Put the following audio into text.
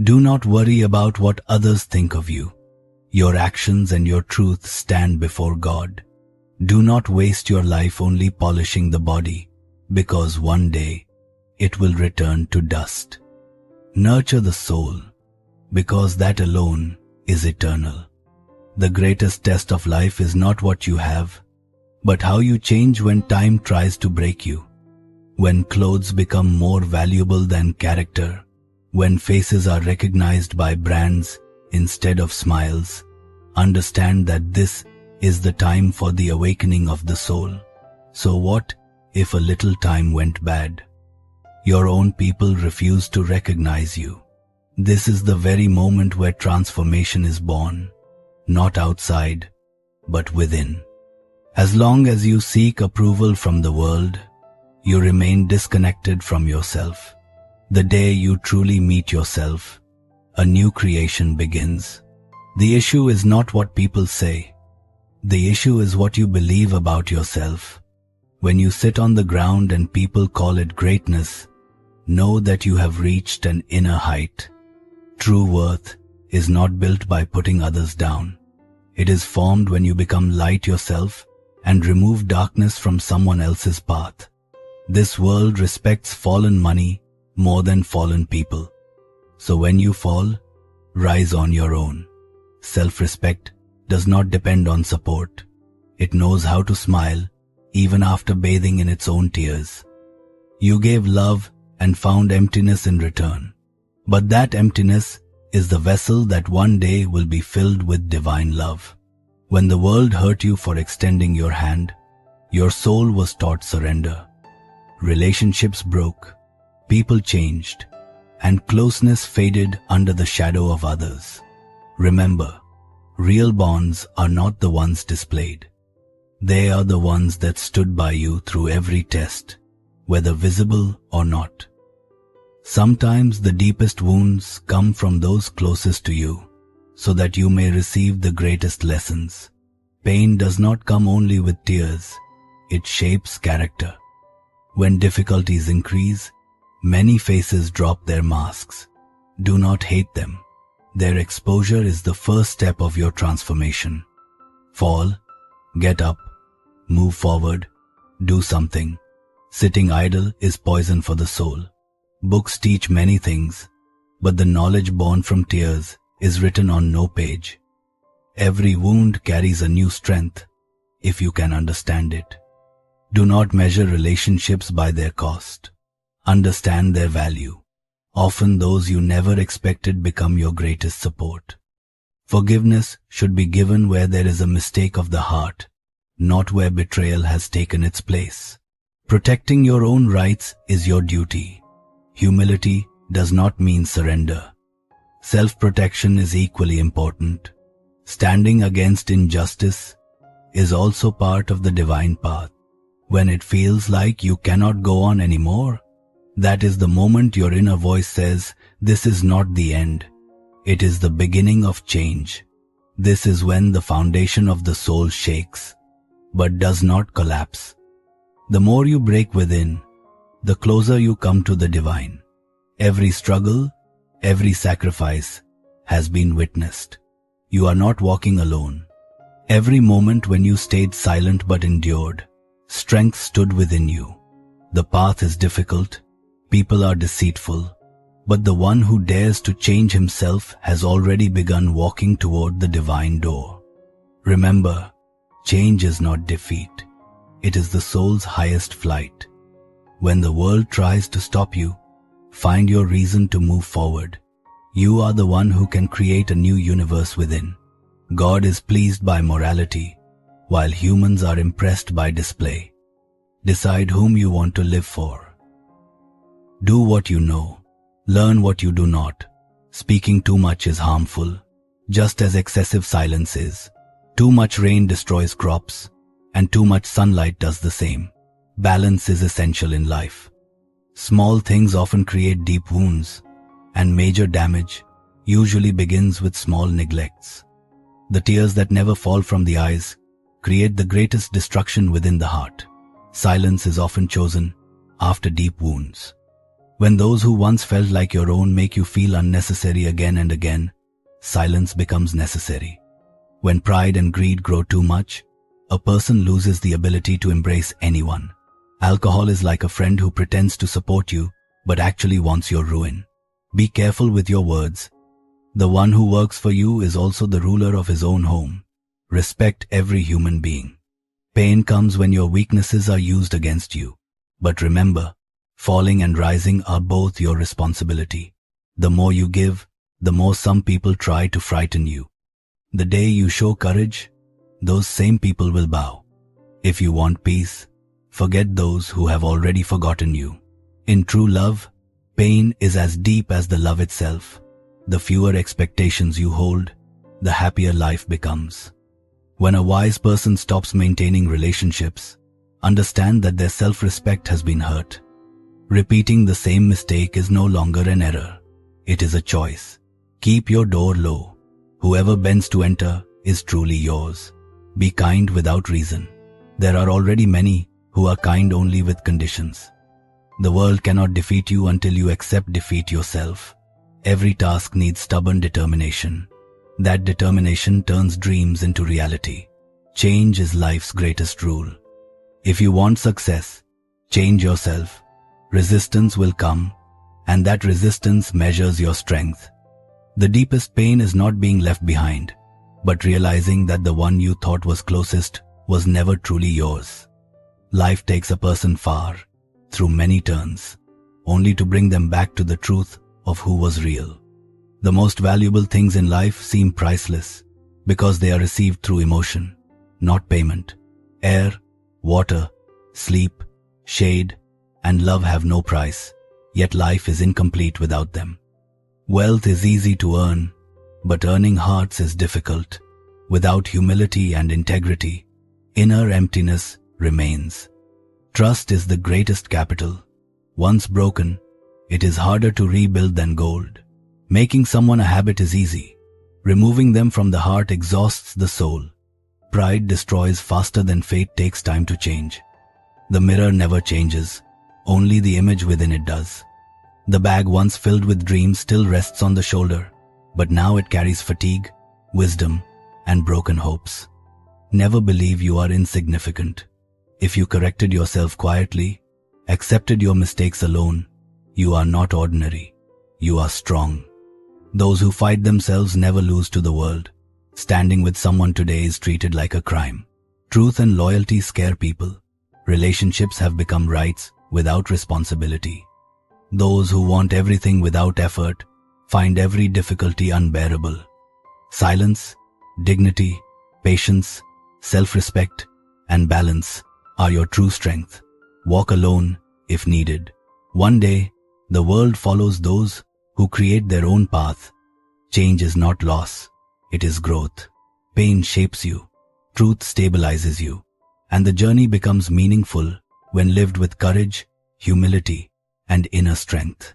Do not worry about what others think of you. Your actions and your truth stand before God. Do not waste your life only polishing the body, because one day it will return to dust. Nurture the soul, because that alone is eternal. The greatest test of life is not what you have, but how you change when time tries to break you. When clothes become more valuable than character, when faces are recognized by brands instead of smiles, understand that this is the time for the awakening of the soul. So what if a little time went bad? Your own people refuse to recognize you. This is the very moment where transformation is born, not outside, but within. As long as you seek approval from the world, you remain disconnected from yourself. The day you truly meet yourself, a new creation begins. The issue is not what people say. The issue is what you believe about yourself. When you sit on the ground and people call it greatness, know that you have reached an inner height. True worth is not built by putting others down. It is formed when you become light yourself and remove darkness from someone else's path. This world respects fallen money more than fallen people. So when you fall, rise on your own. Self-respect does not depend on support. It knows how to smile even after bathing in its own tears. You gave love and found emptiness in return. But that emptiness is the vessel that one day will be filled with divine love. When the world hurt you for extending your hand, your soul was taught surrender. Relationships broke, people changed, and closeness faded under the shadow of others. Remember, real bonds are not the ones displayed. They are the ones that stood by you through every test, whether visible or not. Sometimes the deepest wounds come from those closest to you, so that you may receive the greatest lessons. Pain does not come only with tears, it shapes character. When difficulties increase, many faces drop their masks. Do not hate them. Their exposure is the first step of your transformation. Fall, get up, move forward, do something. Sitting idle is poison for the soul. Books teach many things, but the knowledge born from tears is written on no page. Every wound carries a new strength, if you can understand it. Do not measure relationships by their cost. Understand their value. Often those you never expected become your greatest support. Forgiveness should be given where there is a mistake of the heart, not where betrayal has taken its place. Protecting your own rights is your duty. Humility does not mean surrender. Self-protection is equally important. Standing against injustice is also part of the divine path. When it feels like you cannot go on anymore, that is the moment your inner voice says, this is not the end. It is the beginning of change. This is when the foundation of the soul shakes, but does not collapse. The more you break within, the closer you come to the divine. Every struggle, every sacrifice has been witnessed. You are not walking alone. Every moment when you stayed silent but endured, strength stood within you. The path is difficult, people are deceitful, but the one who dares to change himself has already begun walking toward the divine door. Remember, change is not defeat. It is the soul's highest flight. When the world tries to stop you, find your reason to move forward. You are the one who can create a new universe within. God is pleased by morality, while humans are impressed by display. Decide whom you want to live for. Do what you know. Learn what you do not. Speaking too much is harmful, just as excessive silence is. Too much rain destroys crops, and too much sunlight does the same. Balance is essential in life. Small things often create deep wounds, and major damage usually begins with small neglects. The tears that never fall from the eyes create the greatest destruction within the heart. Silence is often chosen after deep wounds. When those who once felt like your own make you feel unnecessary again and again, silence becomes necessary. When pride and greed grow too much, a person loses the ability to embrace anyone. Alcohol is like a friend who pretends to support you, but actually wants your ruin. Be careful with your words. The one who works for you is also the ruler of his own home. Respect every human being. Pain comes when your weaknesses are used against you. But remember, falling and rising are both your responsibility. The more you give, the more some people try to frighten you. The day you show courage, those same people will bow. If you want peace, forget those who have already forgotten you. In true love, pain is as deep as the love itself. The fewer expectations you hold, the happier life becomes. When a wise person stops maintaining relationships, understand that their self-respect has been hurt. Repeating the same mistake is no longer an error. It is a choice. Keep your door low. Whoever bends to enter is truly yours. Be kind without reason. There are already many who are kind only with conditions. The world cannot defeat you until you accept defeat yourself. Every task needs stubborn determination. That determination turns dreams into reality. Change is life's greatest rule. If you want success, change yourself. Resistance will come, and that resistance measures your strength. The deepest pain is not being left behind, but realizing that the one you thought was closest was never truly yours. Life takes a person far, through many turns, only to bring them back to the truth of who was real. The most valuable things in life seem priceless because they are received through emotion, not payment. Air, water, sleep, shade, and love have no price, yet life is incomplete without them. Wealth is easy to earn, but earning hearts is difficult. Without humility and integrity, inner emptiness remains. Trust is the greatest capital. Once broken, it is harder to rebuild than gold. Making someone a habit is easy. Removing them from the heart exhausts the soul. Pride destroys faster than fate takes time to change. The mirror never changes, only the image within it does. The bag once filled with dreams still rests on the shoulder, but now it carries fatigue, wisdom, and broken hopes. Never believe you are insignificant. If you corrected yourself quietly, accepted your mistakes alone, you are not ordinary. You are strong. Those who fight themselves never lose to the world. Standing with someone today is treated like a crime. Truth and loyalty scare people. Relationships have become rights without responsibility. Those who want everything without effort find every difficulty unbearable. Silence, dignity, patience, self-respect, and balance are your true strength. Walk alone if needed. One day, the world follows those who create their own path. Change is not loss, it is growth. Pain shapes you, truth stabilizes you, and the journey becomes meaningful when lived with courage, humility, and inner strength.